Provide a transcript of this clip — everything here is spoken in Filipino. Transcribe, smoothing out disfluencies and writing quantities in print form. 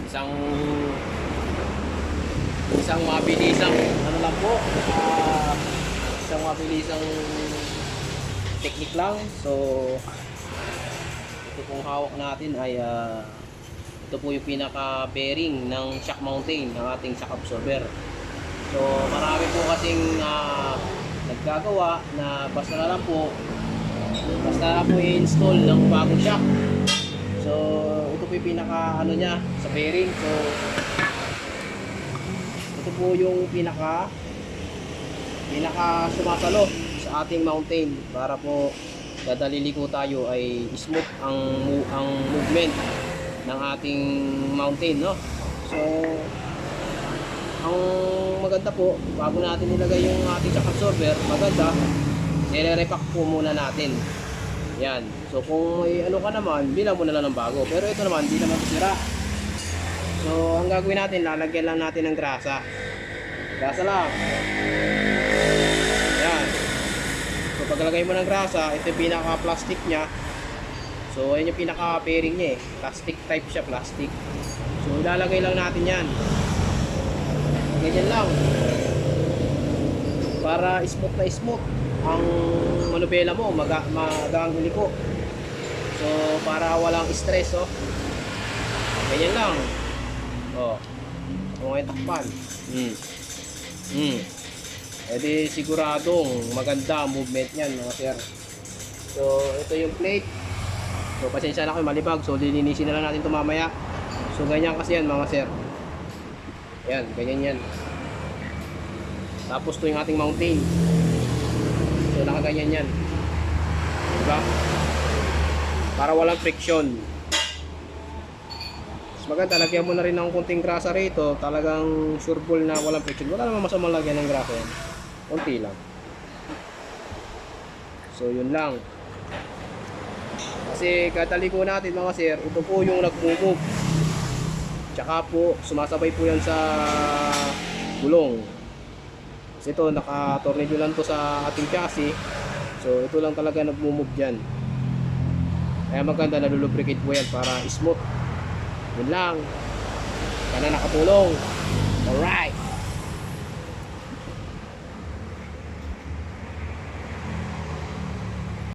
isang isang mabilisang ano lang po, isang mabilisang technique lang. So ito pong hawak natin ay ito po yung pinaka bearing ng shock mountain ng ating shock absorber. So marami po kasing naggagawa na basta na lang po i-install ng bagong shock. So ito po yung pinaka ano niya sa bearing. So ito po yung pinaka sumasalo sa ating mountain para po kada liliko tayo ay smooth ang movement ng ating mountain, no? So ang maganda po, bago natin nilagay yung ating shock absorber, maganda nire-repack po muna natin. Yan. So kung may ano ka naman, bilang mo na lang ng bago. Pero ito naman, hindi naman sira. So ang gagawin natin, lalagyan lang natin ng grasa. Grasa lang. Yan. So paglagay mo ng grasa, ito yung pinaka-plastic niya. So ayan yung pinaka-bearing niya eh. Plastic type siya, plastic. So ilalagay lang natin yan. Ganyan lang. Para smooth na smooth ang manubela mo, magaang liko. So para walang stress, oh. Ganyan lang. Oh. Kung ay takpan. E di siguradong maganda ang movement niyan, mga sir. So ito yung plate. So pasensya na kayo malibag. So lilinisin na lang natin ito mamaya. So ganyan kasi yan, mga sir. Yan, ganyan yan. Tapos ito yung ating mountain. So nakaganyan yan. Diba? Para walang friction. Mas maganda, lagyan mo na rin ng kunting grasa rito. Talagang sure ball na walang friction. Wala naman masamang lagyan ng grasa yan. Kunti lang. So yun lang. Kasi kataliko natin, mga sir, ito po yung nag-move. Tsaka po sumasabay po yan sa gulong. Kasi ito naka-tornilyo lang to sa ating chassis. So ito lang talaga nag-move dyan. Kaya maganda, nalulubricate po yan para smooth. Yun lang. Sana nakatulong. Alright.